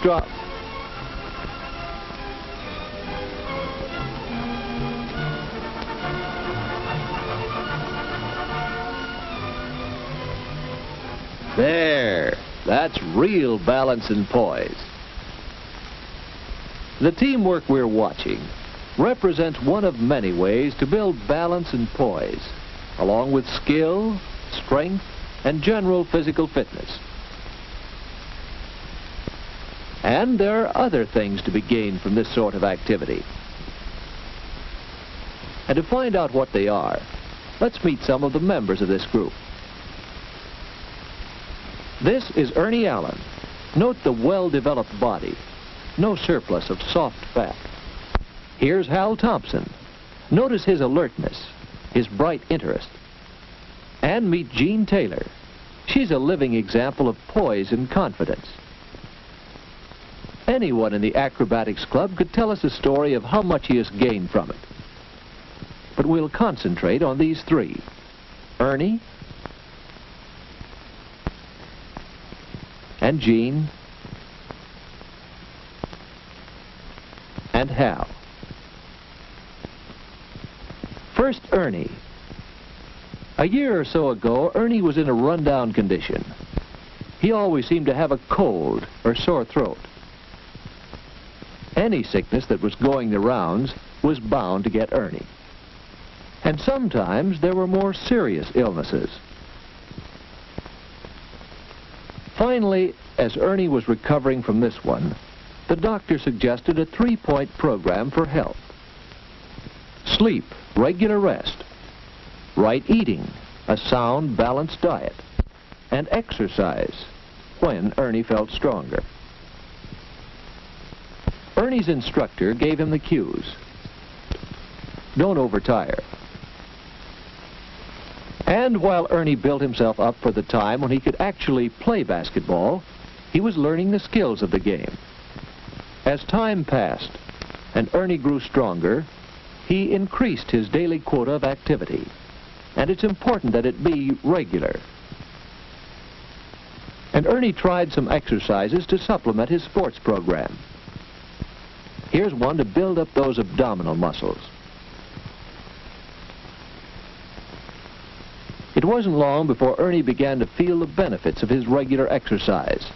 strong. There, that's real balance and poise. The teamwork we're watching represents one of many ways to build balance and poise, along with skill, strength, and general physical fitness. And there are other things to be gained from this sort of activity. And to find out what they are, let's meet some of the members of this group. This is Ernie Allen. Note the well-developed body, no surplus of soft fat. Here's Hal Thompson. Notice his alertness, his bright interest. And meet Jean Taylor. She's a living example of poise and confidence. Anyone in the Acrobatics Club could tell us a story of how much he has gained from it. But we'll concentrate on these three: Ernie, and Jean, and Hal. First, Ernie. A year or so ago, Ernie was in a rundown condition. He always seemed to have a cold or sore throat. Any sickness that was going the rounds was bound to get Ernie. And sometimes there were more serious illnesses. Finally, as Ernie was recovering from this one, the doctor suggested a 3-point program for health: sleep, regular rest, right eating, a sound, balanced diet, and exercise when Ernie felt stronger. Ernie's instructor gave him the cues. Don't overtire. And while Ernie built himself up for the time when he could actually play basketball, he was learning the skills of the game. As time passed and Ernie grew stronger, he increased his daily quota of activity. And it's important that it be regular. And Ernie tried some exercises to supplement his sports program. Here's one to build up those abdominal muscles. It wasn't long before Ernie began to feel the benefits of his regular exercise.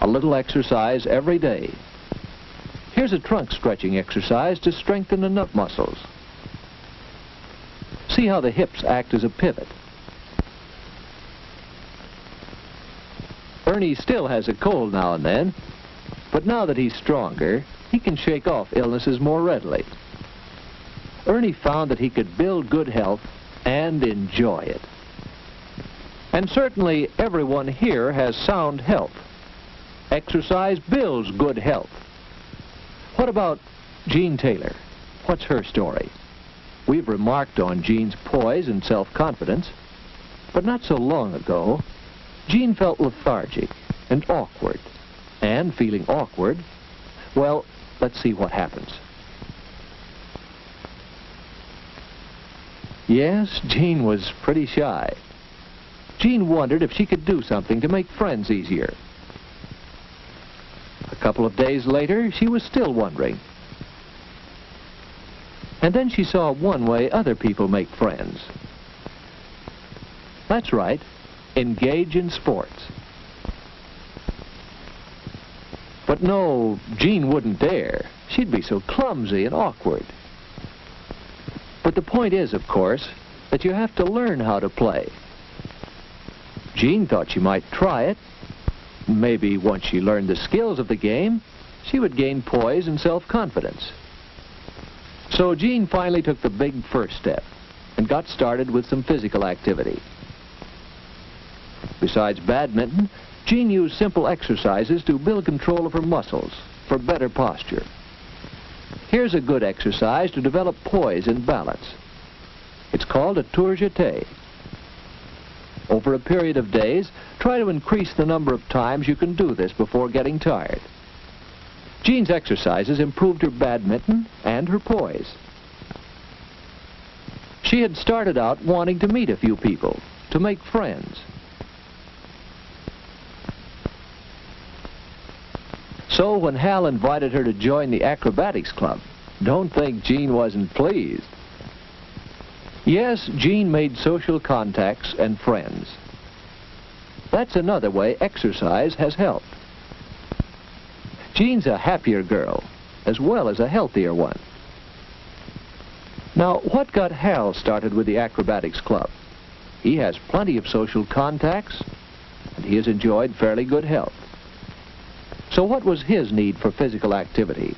A little exercise every day. Here's a trunk stretching exercise to strengthen the nut muscles. See how the hips act as a pivot. Ernie still has a cold now and then, but now that he's stronger, he can shake off illnesses more readily. Ernie found that he could build good health and enjoy it. And certainly everyone here has sound health. Exercise builds good health. What about Jean Taylor? What's her story? We've remarked on Jean's poise and self-confidence, but not so long ago, Jean felt lethargic and awkward. And feeling awkward, well, let's see what happens. Yes, Jean was pretty shy. Jean wondered if she could do something to make friends easier. A couple of days later, she was still wondering. And then she saw one way other people make friends. That's right, engage in sports. But no, Jean wouldn't dare. She'd be so clumsy and awkward. But the point is, of course, that you have to learn how to play. Jean thought she might try it. Maybe once she learned the skills of the game, she would gain poise and self-confidence. So Jean finally took the big first step and got started with some physical activity. Besides badminton, Jean used simple exercises to build control of her muscles for better posture. Here's a good exercise to develop poise and balance. It's called a tour jeté. Over a period of days, try to increase the number of times you can do this before getting tired. Jean's exercises improved her badminton and her poise. She had started out wanting to meet a few people, to make friends. So when Hal invited her to join the Acrobatics Club, don't think Jean wasn't pleased. Yes, Jean made social contacts and friends. That's another way exercise has helped. Jean's a happier girl, as well as a healthier one. Now, what got Hal started with the Acrobatics Club? He has plenty of social contacts, and he has enjoyed fairly good health. So what was his need for physical activity?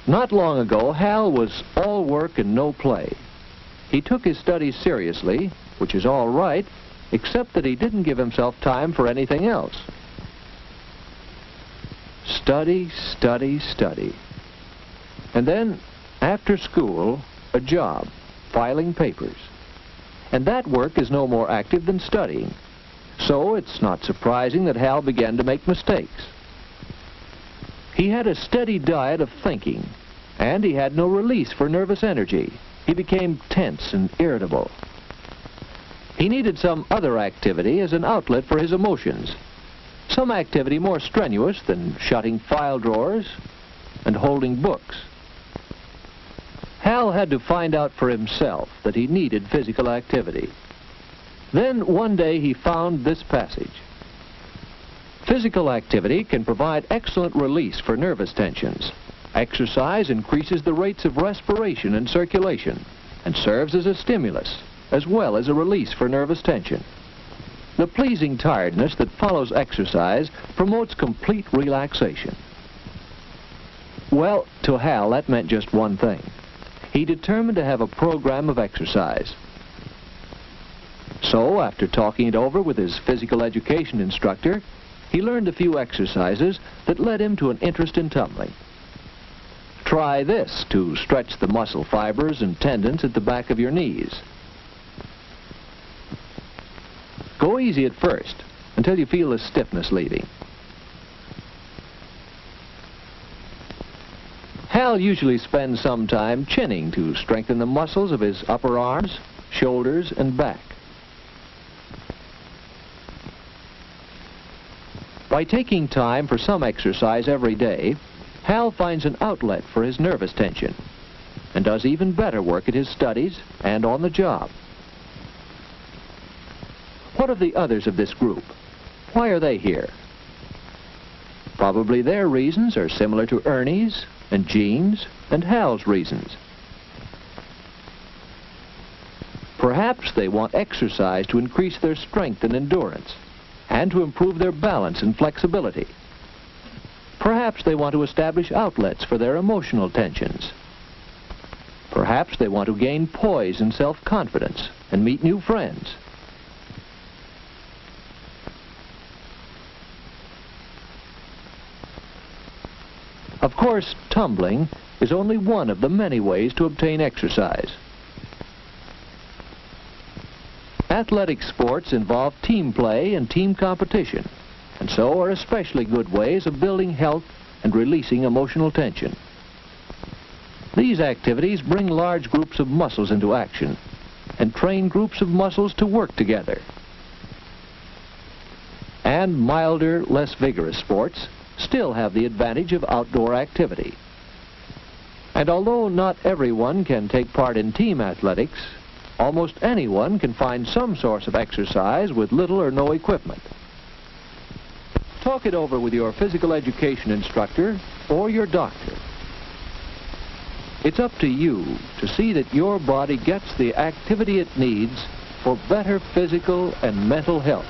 Not long ago, Hal was all work and no play. He took his studies seriously, which is all right, except that he didn't give himself time for anything else. Study, study, study. And then, after school, a job, filing papers. And that work is no more active than studying. So it's not surprising that Hal began to make mistakes. He had a steady diet of thinking, and he had no release for nervous energy. He became tense and irritable. He needed some other activity as an outlet for his emotions. Some activity more strenuous than shutting file drawers and holding books. Hal had to find out for himself that he needed physical activity. Then one day he found this passage. Physical activity can provide excellent release for nervous tensions. Exercise increases the rates of respiration and circulation and serves as a stimulus as well as a release for nervous tension. The pleasing tiredness that follows exercise promotes complete relaxation. Well, to Hal, that meant just one thing. He determined to have a program of exercise. So, after talking it over with his physical education instructor, he learned a few exercises that led him to an interest in tumbling. Try this to stretch the muscle fibers and tendons at the back of your knees. Go easy at first, until you feel the stiffness leaving. Hal usually spends some time chinning to strengthen the muscles of his upper arms, shoulders, and back. By taking time for some exercise every day, Hal finds an outlet for his nervous tension and does even better work at his studies and on the job. What of the others of this group? Why are they here? Probably their reasons are similar to Ernie's and Jean's and Hal's reasons. Perhaps they want exercise to increase their strength and endurance and to improve their balance and flexibility. Perhaps they want to establish outlets for their emotional tensions. Perhaps they want to gain poise and self-confidence and meet new friends. Of course, tumbling is only one of the many ways to obtain exercise. Athletic sports involve team play and team competition, and so are especially good ways of building health and releasing emotional tension. These activities bring large groups of muscles into action and train groups of muscles to work together. And milder, less vigorous sports still have the advantage of outdoor activity. And although not everyone can take part in team athletics, almost anyone can find some source of exercise with little or no equipment. Talk it over with your physical education instructor or your doctor. It's up to you to see that your body gets the activity it needs for better physical and mental health.